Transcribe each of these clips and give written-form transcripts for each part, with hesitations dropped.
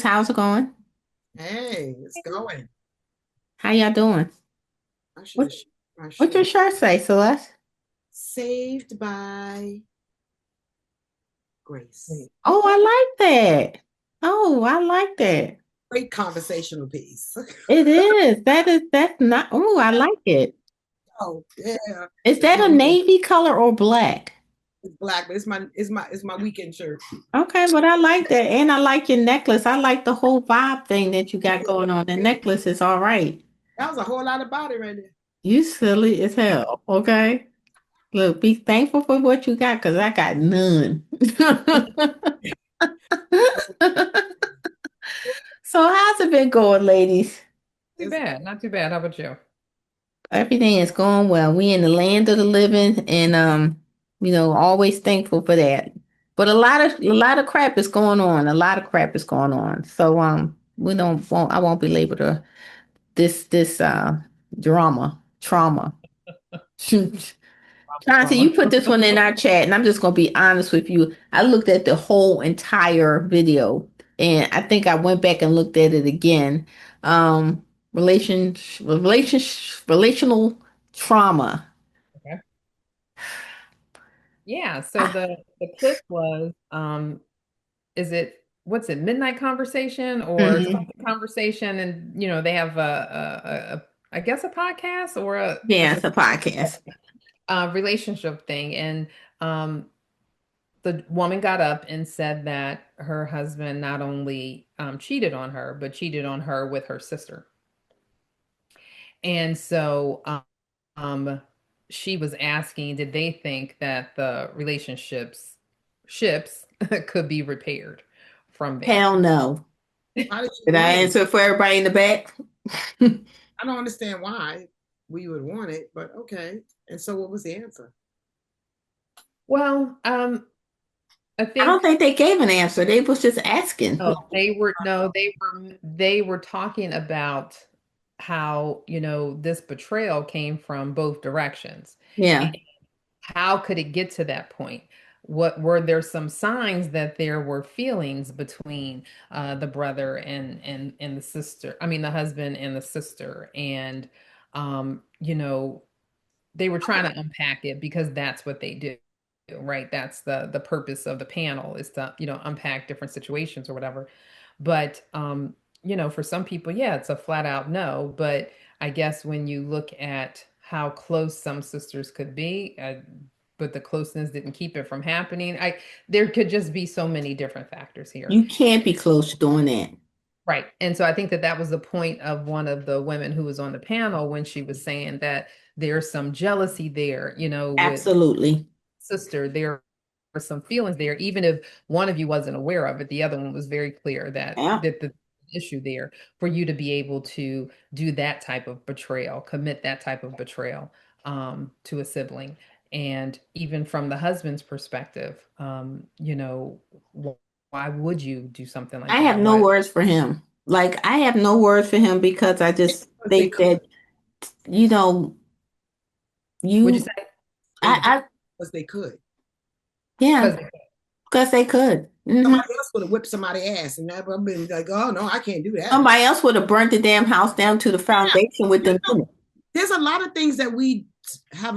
How's it going? Hey, it's going. How y'all doing? I should What have. I What's should your have. shirt say, Celeste? Saved by grace. Oh, I like that. Oh, I like that. Great conversational piece. It is. That's not. Oh, I like it. Oh yeah, Is it's that my a navy color or black? it's black, but it's my weekend shirt. Okay, but I like that, and I like your necklace. I like the whole vibe thing that you got going on. The necklace is all right. That was a whole lot about it right there. You silly as hell. Okay, look, be thankful for what you got, cause I got none. So how's it been going, ladies? Too It's bad, not too bad. How about you? Everything is going well. We in the land of the living, and always thankful for that. But a lot of crap is going on. A lot of crap is going on. So we don't won't I won't belabor this drama trauma. Chauncey, you Trauma. put this one in our chat, and I'm just gonna be honest with you. I looked at the whole entire video, and I think I went back and looked at it again. Relational trauma. Okay. Yeah, so I, the clip was is it what's it, midnight conversation or mhm. something conversation, and they have I guess a podcast or a Yeah, it's a podcast. relationship thing, and um the woman got up and said that her husband not only cheated on her, but cheated on her with her sister. And so um, she was asking, did they think that the relationships ships could be repaired from that? Hell no. Why did you Did I want it? answer for everybody in the back? I don't understand why we would want it, but okay. And so, what was the answer? Well, I I don't think think they gave an answer. They was just asking. oh, they were no, they were talking about how, this betrayal came from both directions. Yeah. How could it get to that point? What were there some signs that there were feelings between the brother and the sister? I mean, the husband and the sister, and they were trying to unpack it because that's what they do, right? That's the purpose of the panel is to unpack different situations or whatever. But for some people, yeah, it's a flat out no. But I guess when you look at how close some sisters could be, but the closeness didn't keep it from happening. There could just be so many different factors here. You can't be close to doing that. Right. And so I think that that was the point of one of the women who was on the panel when she was saying that there's some jealousy there, with Absolutely. sister. There were some feelings there, even if one of you wasn't aware of it. The other one was very clear that Yeah. the issue there for you to be able to do that type of betrayal, commit that type of betrayal to a sibling. And even from the husband's perspective, why would you do something like I have that? no Why words for him. Like I have no words for him because I just Because they think could. that, you know, would you you say? They did I because they could. yeah, Because because they could. Somebody else would have whipped somebody's ass, and that would have been like, "Oh no, I can't do that." Somebody else would have burnt the damn house down to the Yeah, foundation with you them know, in it. there's a lot of things that we have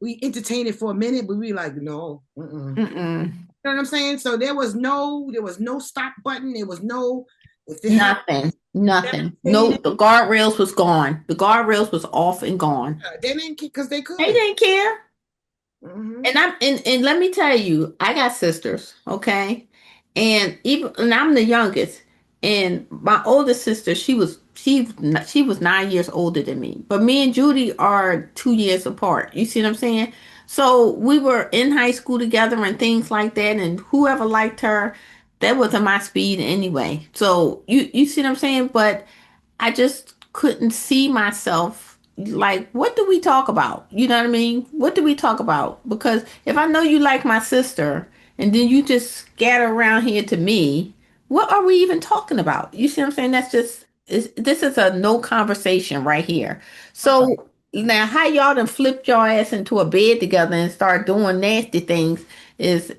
we entertain it for a minute, but we like no. Mm-mm. Mm-mm. You know what I'm saying? So there was no stop button. There was no if it happened Nothing. Nothing. No, devastated. the guardrails was gone. The guardrails was off and gone. They didn't because they They could. didn't care. Hmm. And let me tell you, I got sisters, okay? And I'm the youngest. And my oldest sister, she was 9 years older than me. But me and Judy are 2 years apart. You see what I'm saying? So we were in high school together and things like that, and whoever liked her, that wasn't my speed anyway. So you see what I'm saying? But I just couldn't see myself like, what do we talk about? You know what I mean? What do we talk about? Because if I know you like my sister and then you just scatter around here to me, what are we even talking about? You see what I'm saying? This is a no conversation right here. Okay. So now how y'all done flipped your ass into a bed together and start doing nasty things is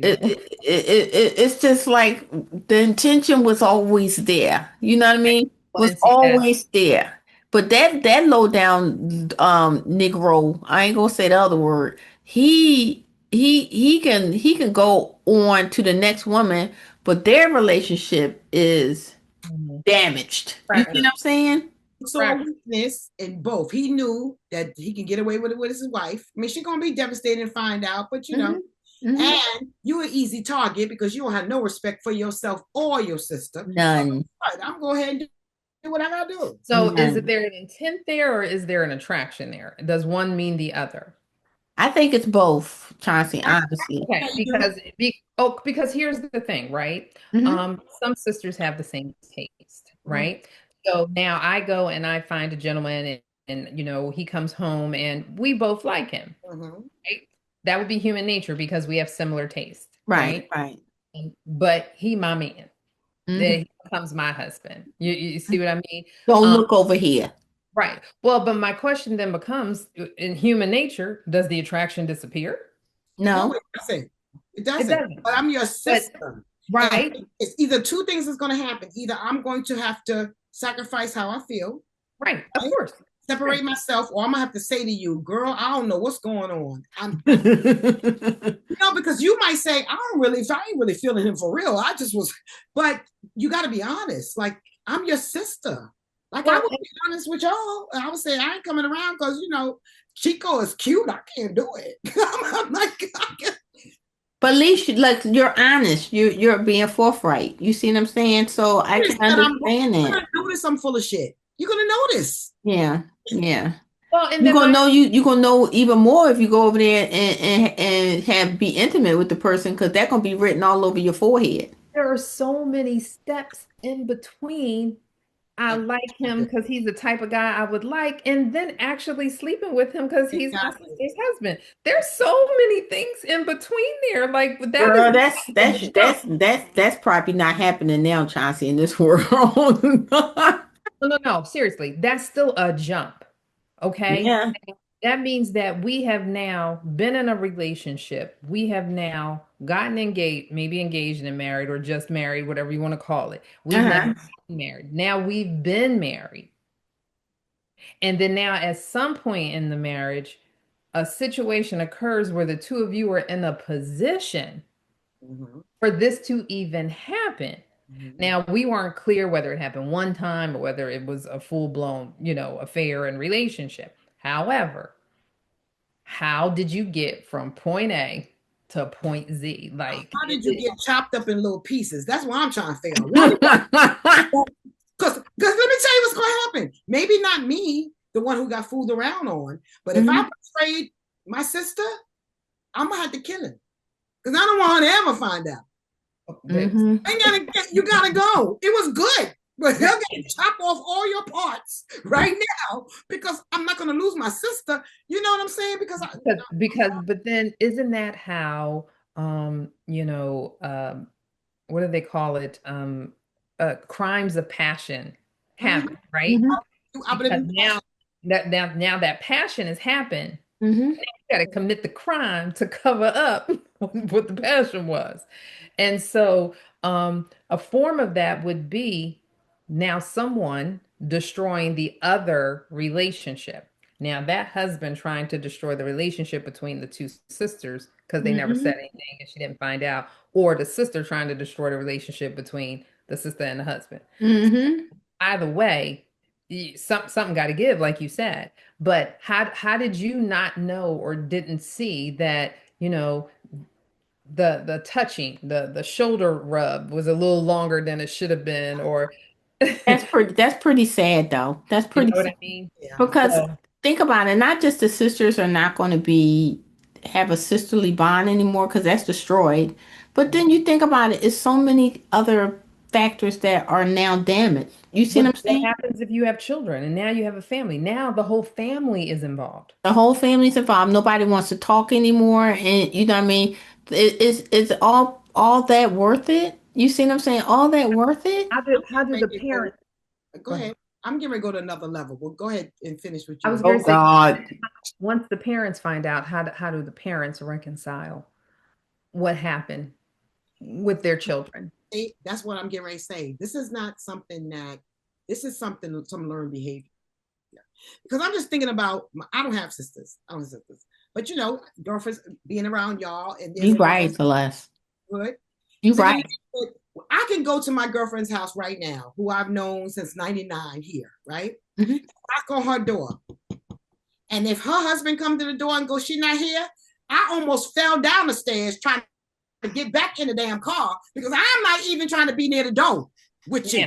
it's just like the intention was always there. You know what I mean? Well, Was and see that. always there. But that low down Negro, I ain't gonna say the other word. He can go on to the next woman, but their relationship is Mhm. damaged. You see what Fractured. I'm saying? He saw a Fractured. weakness in both. He knew that he can get away with it with his wife. I mean, she's gonna be devastated and find out, but Hmm. Hmm. and you're an easy target because you don't have no respect for yourself or your sister. So None. right, I'm going ahead and do what I gotta do. So is it None. there an intent there or is there an attraction there? Does one mean the other? I think it's both, Chauncey, honestly. Okay, because here's the thing, right? Hmm. Some sisters have the same taste, Mhm, right? So now I go and I find a gentleman and he comes home and we both like him, mhm. right? That would be human nature because we have similar taste, Right, right? right. But he my man. Hmm. Then he becomes my husband. You see what I mean? Don't Um, look over here. right. Well, but my question then becomes, in human nature, does the attraction disappear? No, No. it doesn't. It It doesn't. doesn't. But I'm your But sister. And right, it's either two things is going to happen. Either I'm going to have to sacrifice how I feel, right, of right? course. Right. Separate myself, or I'm gonna have to say to you, girl, I don't know what's going on. Because you might say, I ain't really feeling him for real. I just was, but you got to be honest. Like, I'm your sister. Like, I Well, would be honest with y'all. I would say, I ain't coming around because, Chico is cute. I can't do it. I'm like, I can't. But at least like you're honest. You're being forthright. You see what I'm saying? So I can I'm understand that. gonna notice I'm full of shit. You're gonna notice. Yeah. Yeah. well, and You're then gonna my know you're gonna know even more if you go over there and have be intimate with the person because that's gonna be written all over your forehead. there are so many steps in between. I like him because he's the type of guy I would like, and then actually sleeping with him because he's my Exactly. sister's husband. There's so many things in between there. Like that is Girl, not that's even that's the jump. that's that's probably not happening now, Chauncey, in this world. No, no, no. Seriously, that's still a jump. Okay. Yeah. That means that we have now been in a relationship. We have now gotten engaged, maybe engaged and married, or just married, whatever you want to call it. We've now Uh-huh. gotten married. Now we've been married. And then now, at some point in the marriage, a situation occurs where the two of you are in a position Mhm, for this to even happen. mhm. Now, we weren't clear whether it happened one time or whether it was a full-blown, affair and relationship. However, how did you get from point A to point Z? Like, How did you get chopped up in little pieces? That's what I'm trying to figure out. Why did Because let me tell you what's going to happen. Maybe not me, the one who got fooled around on, but if I Hmm. betrayed my sister, I'm gonna have to kill him because I don't want her to ever find out. Hmm. You gotta go. It was good, but you gotta chop off all your parts right now because I'm not gonna lose my sister. You know what I'm saying? but then isn't that how, um, you know, um, what do they call it? Crimes of passion Mhm. happen, right? Hmm. I believe Because in now now that passion has happened, Hmm. you got to commit the crime to cover up what the passion was. And so a form of that would be now someone destroying the other relationship. Now that husband trying to destroy the relationship between the two sisters because they never said Hmm. anything and she didn't find out, or the sister trying to destroy the relationship between the sister and the husband. Hmm. Either way, something got to give, like you said. But how did you not know or didn't see that, the touching, the shoulder rub was a little longer than it should have been, or you That's pretty sad though. That's know pretty what sad I mean? Yeah. because So think about it. Not just the sisters are not going to be have a sisterly bond anymore because that's destroyed. But then you think about it, it's so many other factors that are now damaged. You see what I'm what saying? happens if you have children and now you have a family? Now the whole family is involved. The whole family's involved. Nobody wants to talk anymore, and you know what I mean. It's all that worth it? You see what I'm saying? All that worth it? How do I'm the getting ready to parents go go ahead. ahead. I'm getting ready to go to another level. Well, go ahead and finish what I you was were. going Oh to say, God. once the parents find out, how do the parents reconcile what happened with their children. That's what I'm getting ready to say. This is not something that, this is something, some learned behavior. Because I'm just thinking about, I don't have sisters. I don't have sisters. But girlfriends being around y'all, and there's You a right, Celeste. good. You So right. I can go to my girlfriend's house right now, who I've known since '99 here, right? Mhm. Knock on her door. And if her husband come to the door and go, she not here, I almost fell down the stairs trying to get back in the damn car because I'm not even trying to be near the door with you.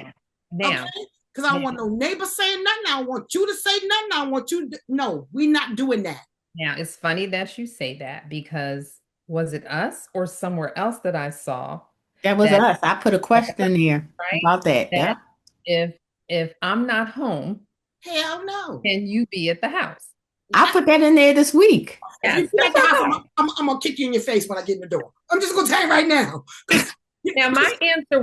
Now, okay? Because I don't want no neighbor saying nothing. I don't want you to say nothing. I don't want you to, no, we're not doing that. now it's funny that you say that because was it us or somewhere else that I saw That was that us. I put a question there right about that. that Yeah. if I'm not home, Hell no. can you be at the house? I put that in there this week. If you Yes, be at that's the house, okay. I'm going to kick you in your face when I get in the door. I'm just going to tell you right now. Now my answer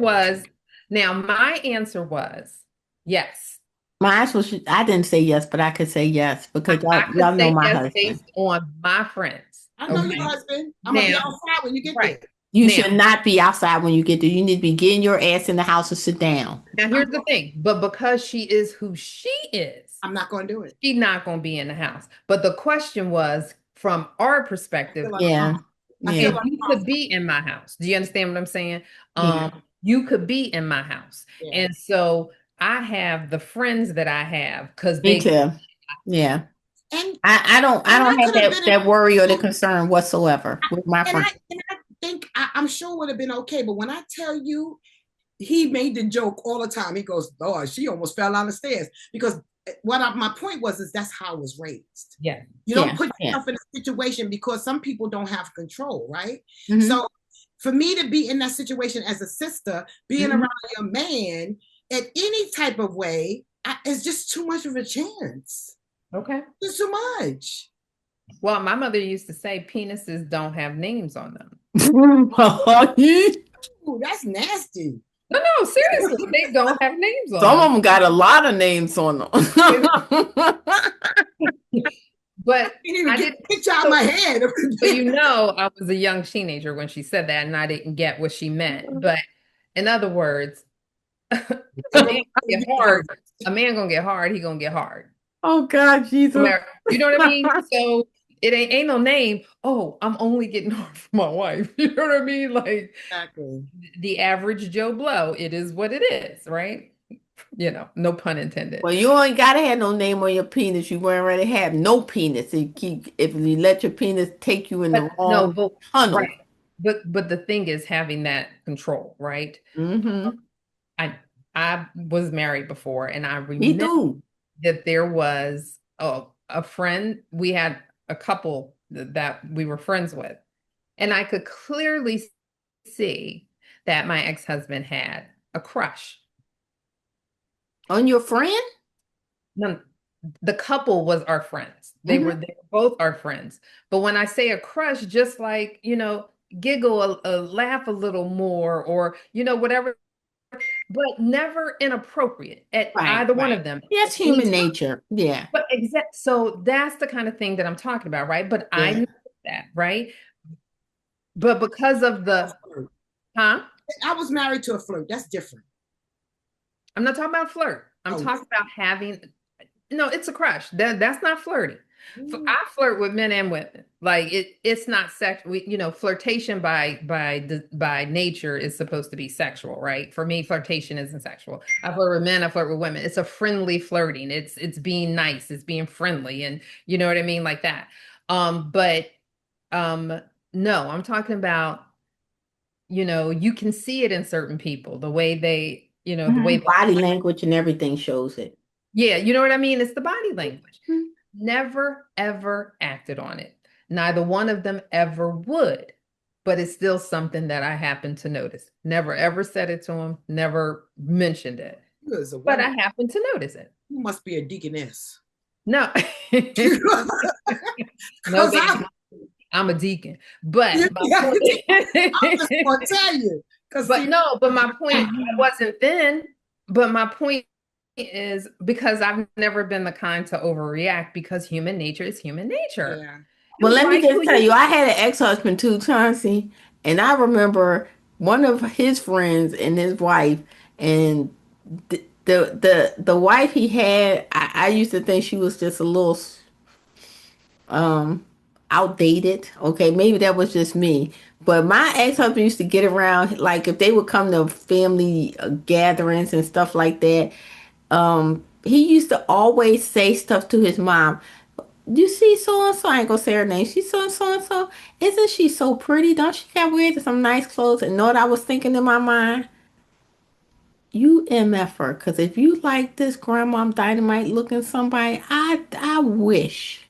was, yes. My answer was I didn't say yes, but I could say yes because I could y'all know say my yes husband. based on my friends. I know your Okay. husband. I'm going to be Now, outside when you get right. there. You Now, should not be outside when you get there. You need to be getting your ass in the house and sit down. now here's the thing. But because she is who she is, I'm not going to do it. she's not going to be in the house. But the question was, from our I perspective, feel Yeah. uncomfortable. I feel if Yeah. you could uncomfortable. be in my house, do you understand what I'm saying? Yeah. You could be in my house. Yeah. And so I have the friends that I have because Me they, too. Yeah. And I I don't have could have that, been in, that worry or the concern whatsoever with my and friends. I think I'm sure it would have been okay. But when I tell you, he made the joke all the time. He goes, "Oh, she almost fell down the stairs." Because my point was is that's how I was raised. yeah. You don't Yeah. put Yeah. yourself in a situation because some people don't have control, right? Hmm. So for me to be in that situation as a sister, being Hmm. around your man in any type of way, it's just too much of a chance. Okay. It's too much. Well, my mother used to say penises don't have names on them. Ooh, that's nasty. No, no, seriously, they don't have names on Some of them. them got a lot of names on them. I But can't even I get didn't. the picture out of So, my head. I was a young teenager when she said that, and I didn't get what she meant. But in other words, a man gonna get hard. A man gonna get hard. He gonna get hard. Oh God, Jesus. You know what I mean? So it ain't no name. Oh, I'm only getting hard for my wife. You know what I mean? Like Exactly. the average Joe Blow. It is what it is, right? No pun intended. Well, you ain't gotta have no name on your penis. You won't already have no penis. If you let your penis take you in the But no, wrong but tunnel. right. But the thing is having that control, right? Mm-hmm. I I was married before, and I Me remember too. that there was a friend. We had a couple that we were friends with, and I could clearly see that my ex-husband had a crush. On your friend? No, the couple was our friends. Mm-hmm. They were both our friends. But when I say a crush, just like, giggle, laugh a little more, or, whatever, but never inappropriate at Right, either one right. of them. That's Any human nature. Yeah. But so that's the kind of thing that I'm talking about, right? But I Yeah. know that, right? But because of huh? I was married to a flirt. That's different. I'm not talking about flirt. I'm Oh, talking about having, no, it's a crush. That's not flirting. mm, I flirt with men and women. Like it's not sex. Flirtation by nature is supposed to be sexual, right? For me, flirtation isn't sexual. I flirt with men. I flirt with women. It's a friendly flirting. It's being nice. It's being friendly, and you know what I mean, like that. But no, I'm talking about you can see it in certain people the way they the way Mhm. Body language and everything shows it. yeah, you know what I mean? It's the body language. Mhm. Never, ever acted on it. Neither one of them ever would, but it's still something that I happen to notice. Never, ever said it to him, never mentioned it, you as a but woman, I happen to notice it. you must be a deaponess. No, no, Because baby, I'm a deacon. But my yeah, point, I'm just going to tell you. Because but see, no, but my point, I wasn't then, but my point is because I've never been the kind to overreact because human nature is human nature. yeah, Well, You let me like who just tell you you, I had an ex-husband too, Chauncey, And I remember one of his friends and his wife, and the wife he had, I used to think she was just a little um outdated. Okay, maybe that was just me. But my ex-husband used to get around, like if they would come to family gatherings and stuff like that. He used to always say stuff to his mom. You see so and so, I ain't gonna say her name. She's so and so and so. Isn't she so pretty? Don't she got weird some nice clothes? And know what I was thinking in my mind? You MF her, because if you like this grandma dynamite looking somebody, I wish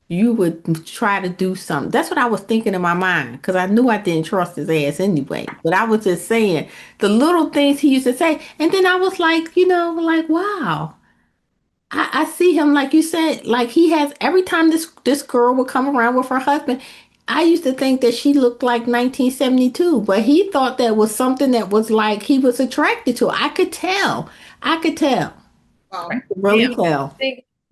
you would try to do something. That's what I was thinking in my mind, because I knew I didn't trust his ass anyway. But I was just saying the little things he used to say, and then I was like, like wow. I see him like you said, like he has every time this girl would come around with her husband. I used to think that she looked like 1972, but he thought that was something that was like he was attracted to. I could tell. I could tell. Right. Really Now, tell.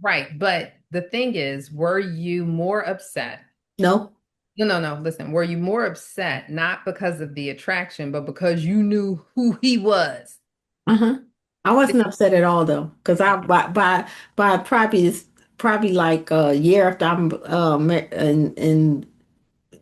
right. But the thing is, were you more upset? No. No, no, no. Listen, were you more upset not because of the attraction, but because you knew who he was? Uh-huh. I wasn't upset at all though, because I by probably like a year after I'm in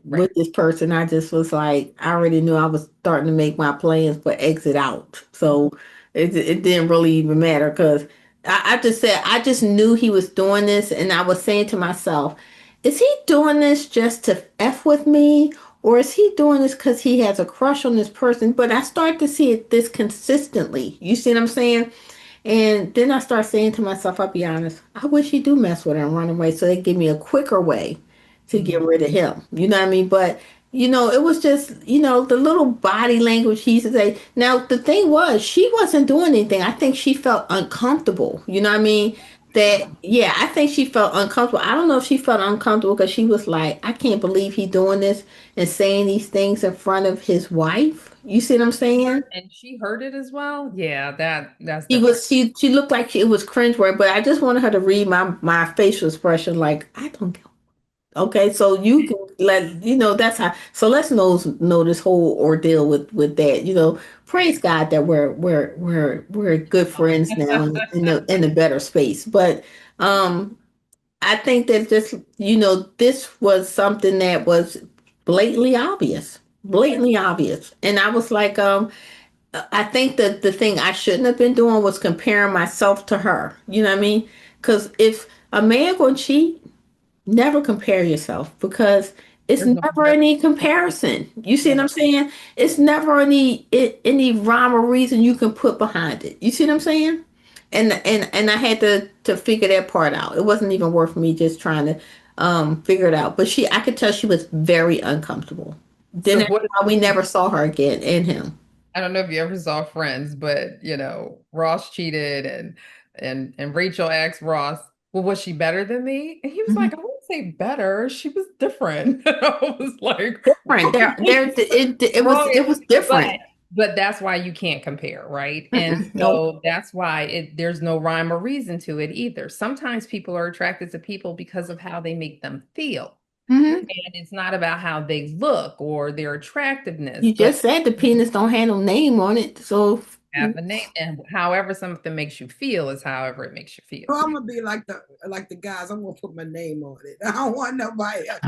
Right. with this person, I just was like, I already knew I was starting to make my plans for exit out. So it didn't really even matter because I just said, I just knew he was doing this. And I was saying to myself, is he doing this just to F with me? Or is he doing this because he has a crush on this person? But I start to see it this consistently. You see what I'm saying? And then I start saying to myself, I'll be honest, I wish he do mess with her and run away so they give me a quicker way to Mhm. get rid of him. You know what I mean? But it was just, the little body language he used to say. Now the thing was, she wasn't doing anything. I think she felt uncomfortable. You know what I mean? That yeah, I think she felt uncomfortable. I don't know if she felt uncomfortable because she was like, I can't believe he doing this and saying these things in front of his wife. You see what I'm saying? And she heard it as well. Yeah, that's She different. was she looked like it was cringeworthy, but I just wanted her to read my facial expression. Like I don't. Okay, so you can let that's how. So let's know this whole ordeal with that. Praise God that we're good friends now in a better space. But I think that this was something that was blatantly obvious, and I was like I think that the thing I shouldn't have been doing was comparing myself to her. You know what I mean? Because if a man gonna cheat, never compare yourself because it's There's no never any comparison. You see what yeah. I'm saying? It's never any rhyme or reason you can put behind it. You see what I'm saying? And I had to figure that part out. It wasn't even worth me just trying to figure it out. But I could tell she was very uncomfortable. Then So that's what why we never saw her again and him. I don't know if you ever saw Friends, but Ross cheated and Rachel asked Ross, well, was she better than me? And he was Mhm. like, I wouldn't say better. She was different. And I was like, Different. wrong. It was But different. but that's why you can't compare, right? And Mm-mm, nope. so that's why there's no rhyme or reason to it either. Sometimes people are attracted to people because of how they make them feel. Hmm. And it's not about how they look or their attractiveness, You but just said the penis don't have no name on it, so have a name. And however something makes you feel is however it makes you feel. So I'm gonna be like the guys. I'm gonna put my name on it. I don't want nobody else.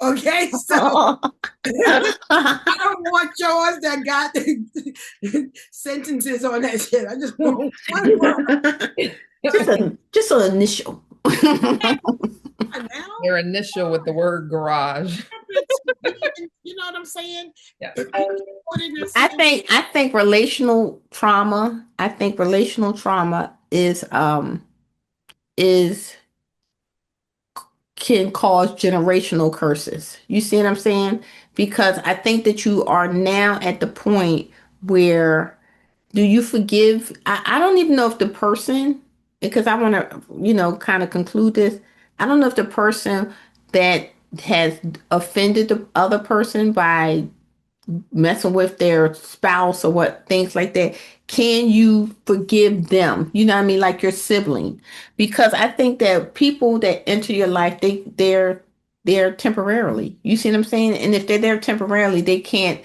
Okay, so I don't want yours that got sentences on that shit. I just want one word. just an initial. Now, Their initial with the word garage. you know what I'm saying? Yeah. If you put in I yourself, think I think relational trauma. I think relational trauma is can cause generational curses. You see what I'm saying? Because I think that you are now at the point where do you forgive? I don't even know if the person, because I want to, kind of conclude this. I don't know if the person that has offended the other person by messing with their spouse or what things like that, can you forgive them? You know what I mean? Like your sibling. Because I think that people that enter your life, they're there temporarily. You see what I'm saying? And if they're there temporarily, they can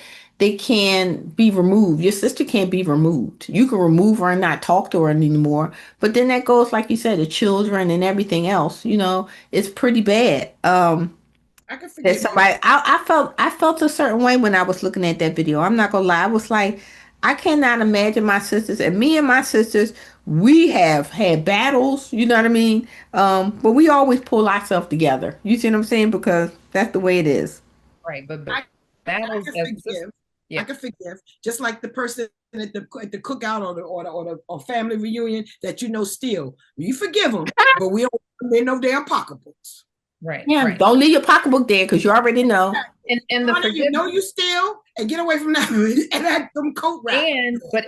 be removed. Your sister can't be removed. You can remove her and not talk to her anymore. But then that goes, like you said, the children and everything else, it's pretty bad. I can That forgive you. somebody I felt a certain way when I was looking at that video. I'm not gonna lie. I was like, I cannot imagine my sisters and me and my sisters, we have had battles, you know what I mean? But we always pull ourselves together. You see what I'm saying? Because that's the way it is. Right. But I, I battles can as sisters, forgive. I yeah. can forgive. Just like the person at the cookout or family reunion that steal. You forgive them, but we don't put them in no damn pocketbooks. Right, Yeah, right. don't leave your pocketbook there because you already know. And the Honor, you know forgiveness you steal and get away from that and that them coat rack.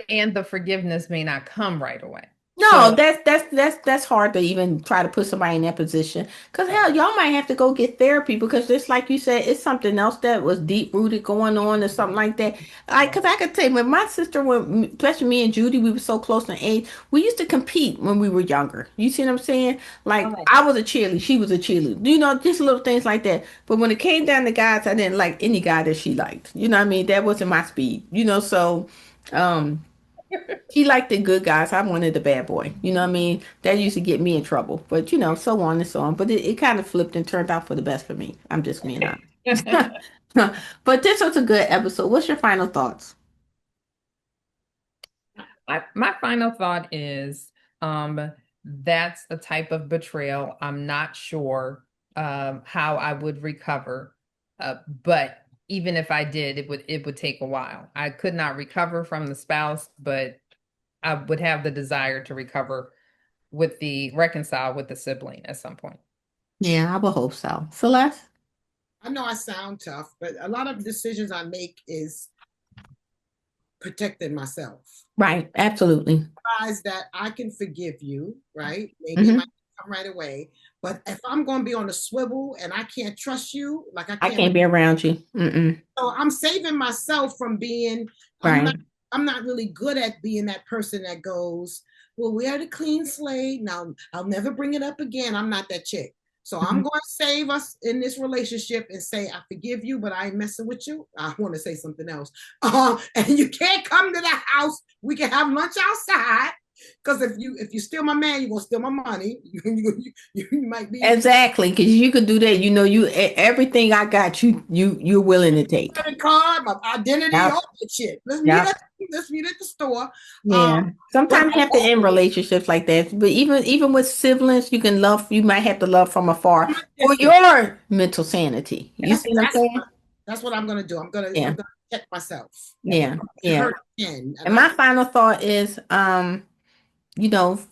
and the forgiveness may not come right away. No, So that's hard to even try to put somebody in that position. Cause right, hell, y'all might have to go get therapy because just like you said, it's something else that was deep rooted going on or something like that. Like, right. cause I could tell you, when my sister, when especially me and Judy, we were so close in age. We used to compete when we were younger. You see what I'm saying? Like, Oh, I was a cheerleader, she was a cheerleader. Just little things like that. But when it came down to guys, I didn't like any guy that she liked. You know what I mean? That wasn't my speed. So. Um, she liked the good guys. I wanted the bad boy. You know what I mean? That used to get me in trouble. But so on and so on. But it kind of flipped and turned out for the best for me. I'm just being honest. But this was a good episode. What's your final thoughts? my final thought is that's a type of betrayal. I'm not sure how I would recover. But even if I did, it would take a while. I could not recover from the spouse, but I would have the desire to recover with the reconcile with the sibling at some point. Yeah, I would hope so. Celeste? I know I sound tough, but a lot of decisions I make is protecting myself. Right. Absolutely. Realize that I can forgive you, right? Maybe it might Hmm. come right away, but if I'm going to be on the swivel and I can't trust you, like I I can't, can't be around you. Mm-mm. so I'm saving myself from being. I'm not. Right. I'm not really good at being that person that goes, well, we are the clean slate. Now I'll never bring it up again. I'm not that chick. So I'm Mhm. going to save us in this relationship and say, I forgive you, but I ain't messing with you. I want to say something else. And you can't come to the house. We can have lunch outside. Because if you steal my man, you're gonna steal my money. You might be Exactly. Because you could do that. Everything I got, you're willing to take. credit card, my identity, all Yep. that shit. Let's meet Yep. at the store. Um, Yeah. but Sometimes you have to end relationships like that. But even with siblings, you might have to love from afar from a for distance. your mental sanity. You That's see what I'm that's saying? that's what I'm gonna do. I'm Yeah. gonna protect myself. Yeah. It Yeah. hurt again, and And I my final thought is,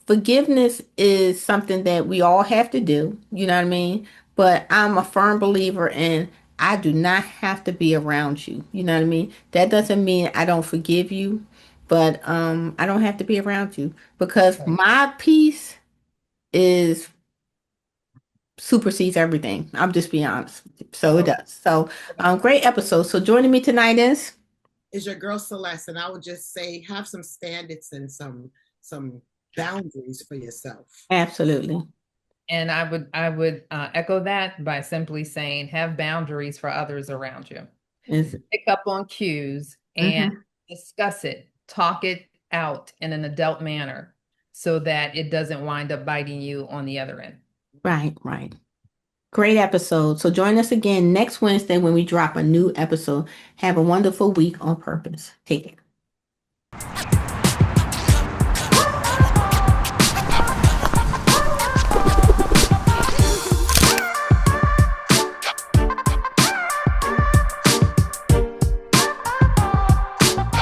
forgiveness is something that we all have to do. You know what I mean? But I'm a firm believer in I do not have to be around you. You know what I mean? That doesn't mean I don't forgive you, but I don't have to be around you because Right. my peace is supersedes everything. I'm just being honest. So it Oh, does. So great episode. So joining me tonight is is your girl Celeste, and I would just say have some standards and some boundaries for yourself. absolutely and I would echo that by simply saying have boundaries for others around you. is Pick up on cues and hmm discuss it, talk it out in an adult manner so that it doesn't wind up biting you on the other end. right, right. Great episode. So join us again next Wednesday when we drop a new episode. Have a wonderful week on purpose. Take care.